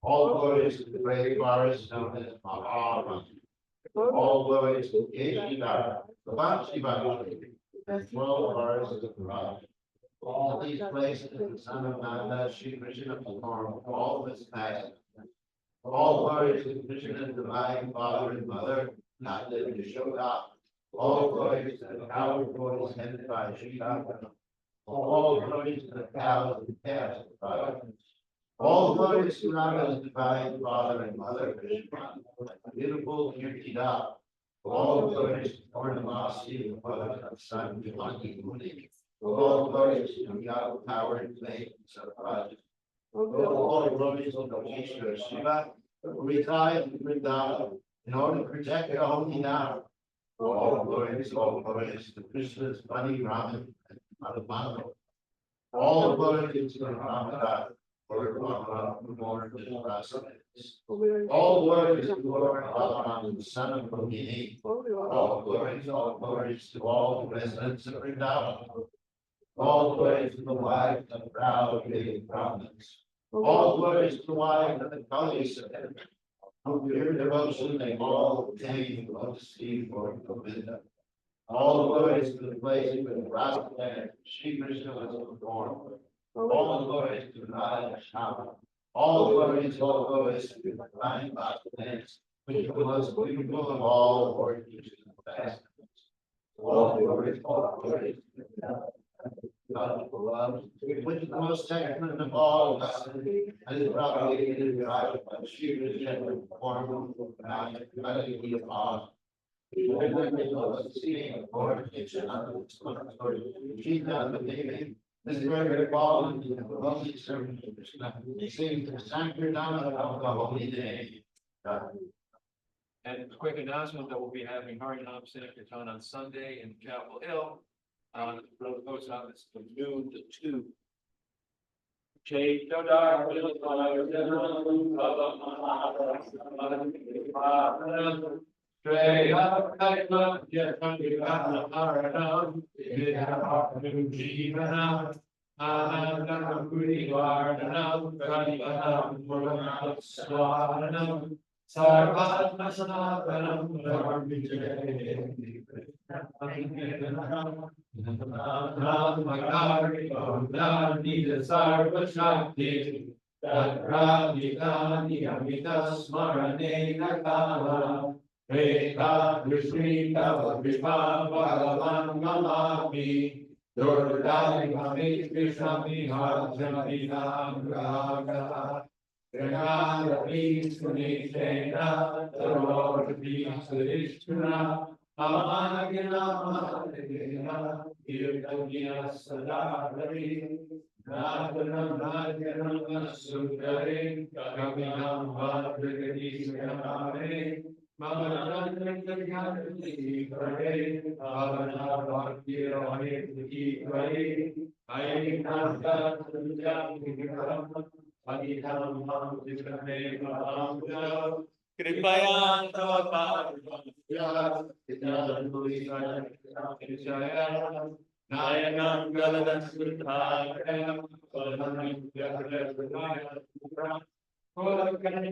all glories to the great forest known as Maharan. All glories to Keshivar, the Vanshivar, as well as the Raj. All these places, the son of Nanda, Shri Krishna performed all this passion. All glories to Krishna's divine father and mother, Nanda and Yashoda. All glories to the powerful voice headed by Shri Krishna. All glories to the cows and calves of God. All glories to Rama's divine father and mother, Krishna, beautiful Kirtida. All glories to Purnamasi, the mother of son, Vimani Muni. All glories to Yadu power and faith, Saraj. All glories to Vishnu Shiva, who resides in Vrindavan in order to protect the holy Nara. All glories to Krishna's buddy Raman and Madhavana. All glories to Ramada. All glories to Lord Balaram, the son of Bhumini. All glories to all the residents of Vrindavan. All glories to the wife of proud Vedic Brahmins. All glories to the wife of the Kalis of heaven. Who pure devotion they all obtain lotus feet for Govinda. All glories to the place where the Rasa Shri Krishna was born. All glories to Radha Shama. All glories to the divine Bhaktivinoda, which was the most beautiful of all origins and fastness. All glories to God of love, which is the most excellent of all, and is propagated by Shri Krishna form of the of this is very fallen to the holy servant of Krishna. Sing the Sankirtana of the holy name. And a quick announcement that we'll be having Harinam Sankirtan on Sunday in Chapel Hill. From the post office from noon to 2. You are the company,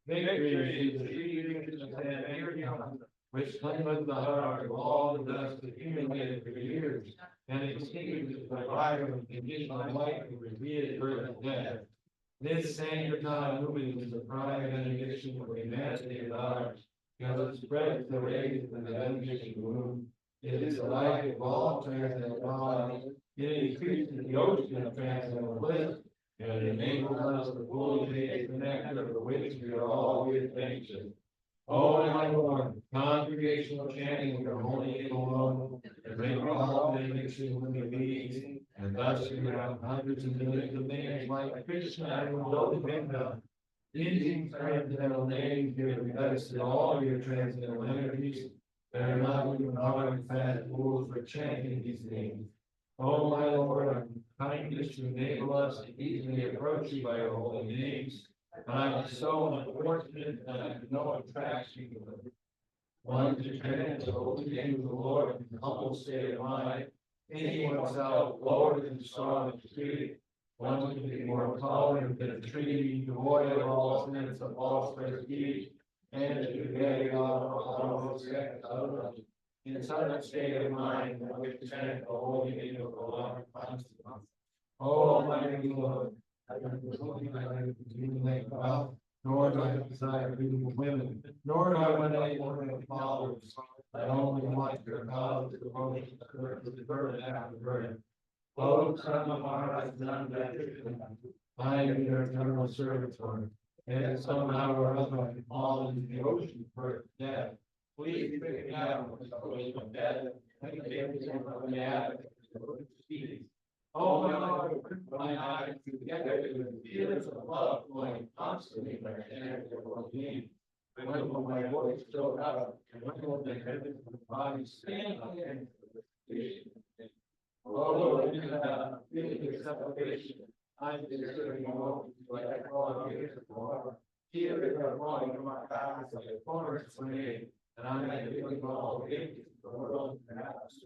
Victory is the freedom which cleanseth the heart of all the dust accumulated for years, and extinguishes the fire of conditional life and reveals birth and death. This same God moving is the prime benediction for humanity at large, because it spreads the rays of the benediction womb. It is the light of all transcendental knowledge. It increases the ocean of transcendental bliss, and it enables us to fully taste the nectar of which we are all with anxious. Oh, my Lord, congregational chanting of your holy name alone, and make all benediction when we lead, and thus you have hundreds and millions of names like Krishna and Govinda. These transcendental names give guidance to all your transcendental energies. There are not even hard and fast rules for chanting these names. Oh, my Lord, kindness to enable us to easily approach you by your holy names. And I'm so unfortunate that I have no attraction to them. One to trance the holy name of the Lord in humble state of mind, thinking oneself lower than the strong and street. One to be more tolerant than a tree, devoid of all sense of false prestige, and to be God in such a state of mind that we chant the holy name of the Lord constantly. Oh, mighty Lord, I am the wealth, nor do I desire beautiful women, nor do I want any women followers. I only want your love, devotion, the burden after burden. Oh, son of our none I am your eternal servitor, and somehow or other I fall into the ocean for death. Please pick me out with the ocean of death, and take me from the attic. Oh, my Lord, my eyes together with tears of love flowing constantly by the hand of your name. When will my voice go out, and when will the heavens and the body stand again for the oh, Lord, in the separation, I'm deserting all, like I call years before. Tears are falling from my eyes like a forest rain, and I'm living all ages, the world and house.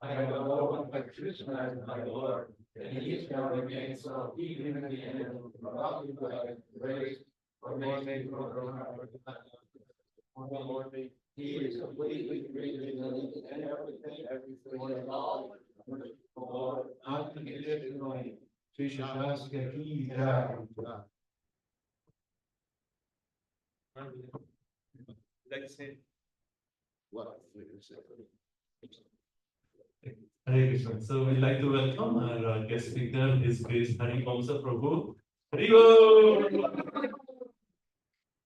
I have a love by Krishna as my Lord, and he is now remain so even in the end of the body by grace, or may make Lord, he is completely created and everything is all. Lord, unconditionally, Shashaska he Let's say what? Hare Krishna. So we'd like to welcome our guest speaker, His Grace Hari Vamsa Prabhu. Hari Bol!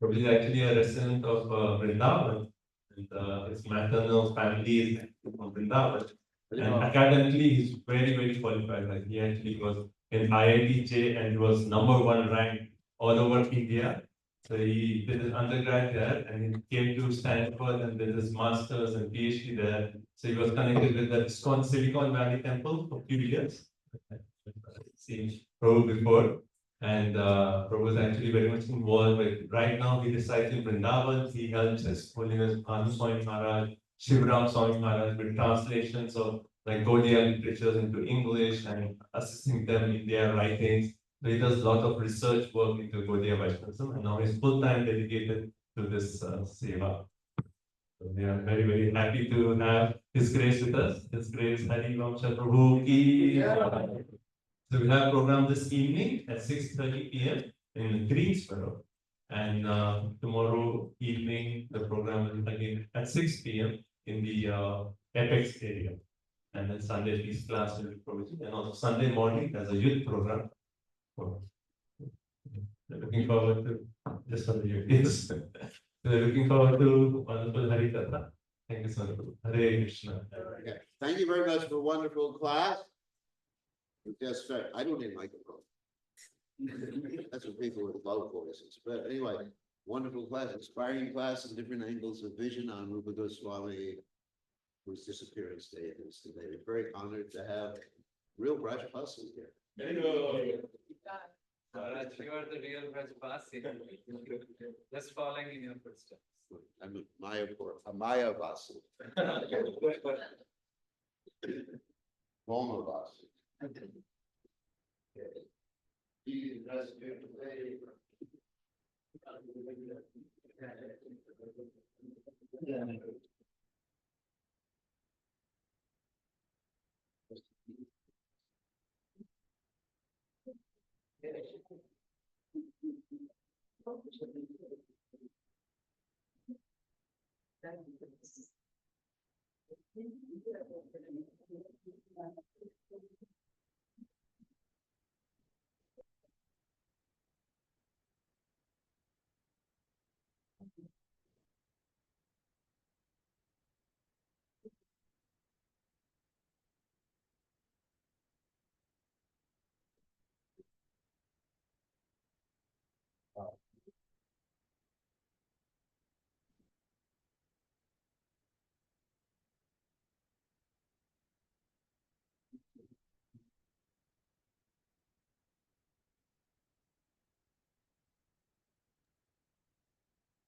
Prabhu is actually a resident of Vrindavan, and his maternal family is from Vrindavan. And academically, he's very, very qualified. Like he actually was in IIT and he was #1 ranked all over India. So he did his undergrad there and he came to Stanford and did his master's and PhD there. So he was connected with the ISKCON Silicon Valley Temple for a few years. Seen Prabhu before. And Prabhu is actually very much involved with, right now he resides in Vrindavan. He helps His Holiness Bhanu Swami Maharaj, Shivram Swami Maharaj with translations of like Gaudiya literatures into English and assisting them in their writings. So he does a lot of research work into Gaudiya Vaishnavism and now he's full-time dedicated to this seva. So we are very, very happy to have His Grace with us. His Grace Hari Vamsa Prabhu ki. So we have a program this evening at 6:30 p.m. in Greensboro. And tomorrow evening, the program is again at 6 p.m. in the Apex area. And then Sunday feast class will be provided. And also Sunday morning, there's a youth program. So, looking forward to just for the youth. Yes. We're looking forward to wonderful Hari Katha. Thank you so much. Hare Krishna. Thank you very much for a wonderful class. Just I don't need a microphone. That's what people with low voices, but anyway, wonderful class, inspiring class and different angles of vision on Rupa Goswami, whose disappearing state is today. We're very honored to have real Rajapasi here. Maharaj, you are the real Rajapasi. Just following in your footsteps. I'm a Mayavasi. Volnavasi.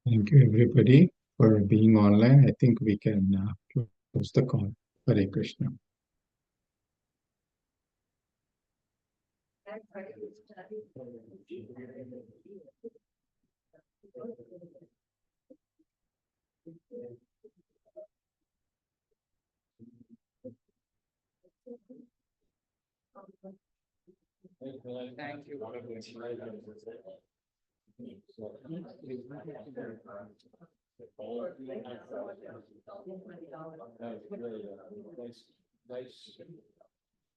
Thank you, everybody, for being online. I think we can close the call. Hare Krishna. Thank you. Nice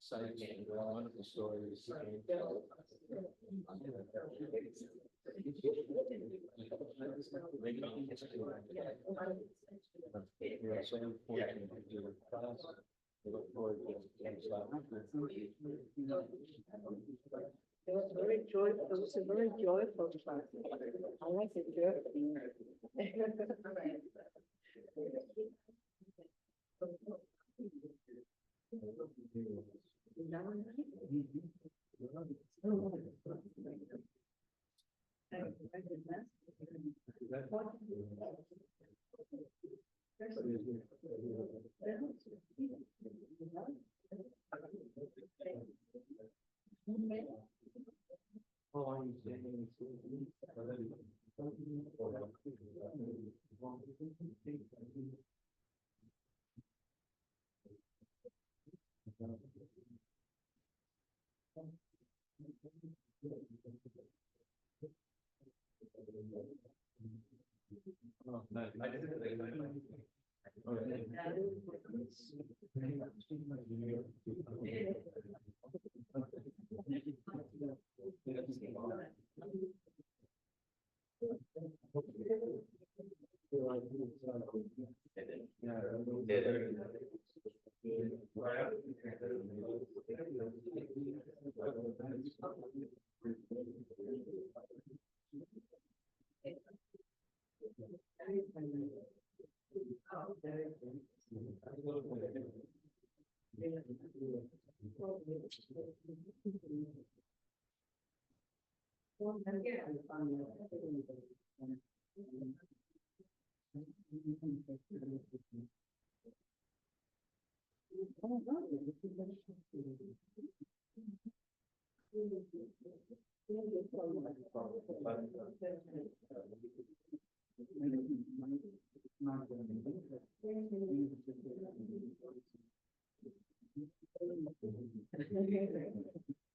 sights and wonderful stories. We are so fortunate to do the class. We look forward to it. It was very joyful. It was a very joyful class. I like it joyful.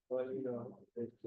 Well, you know, it's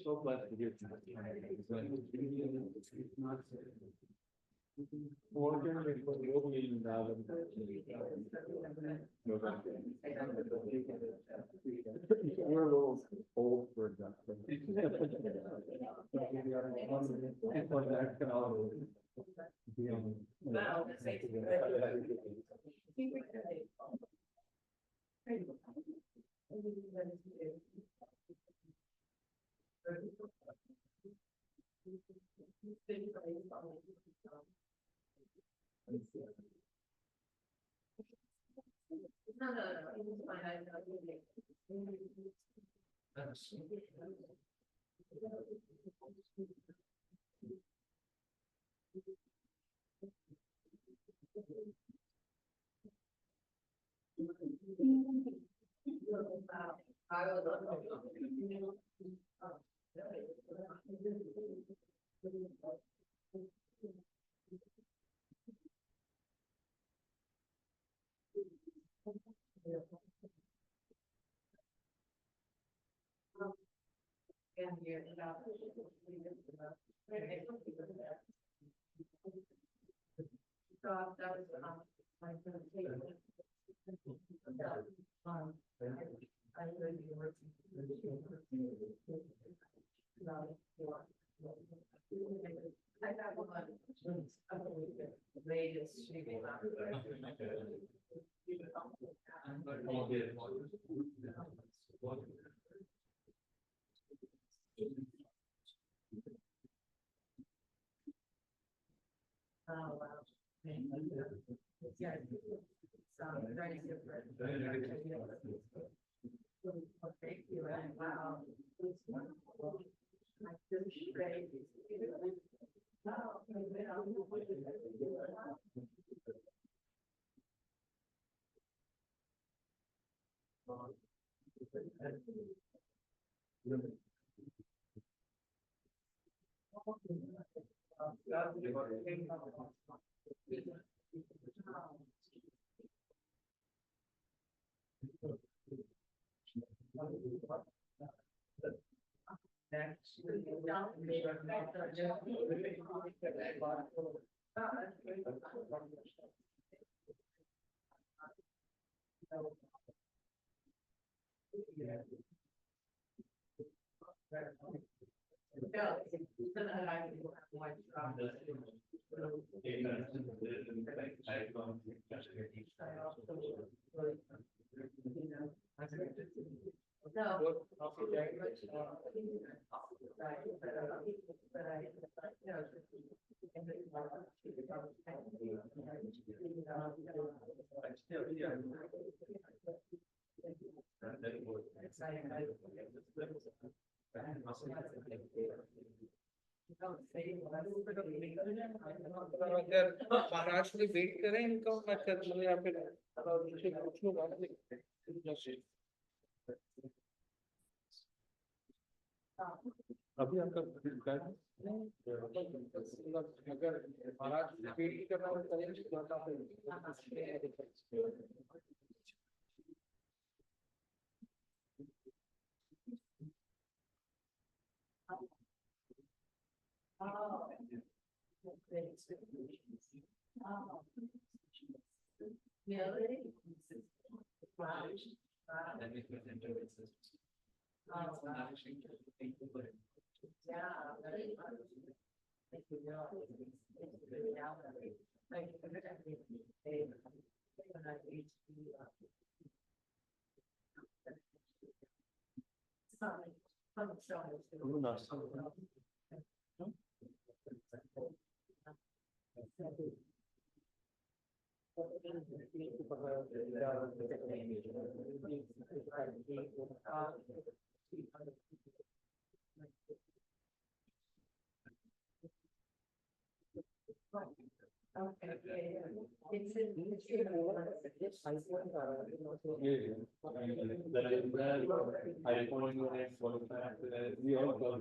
So blessed to get We're a little old for that. अगर महाराष्ट्र में wait करें इनका मैं कर लूँ या फिर उनसे पूछ लूँगा अभी आपका अगर महाराष्ट्र वेट करना हो करेंगे I point your name for the fact that we all go.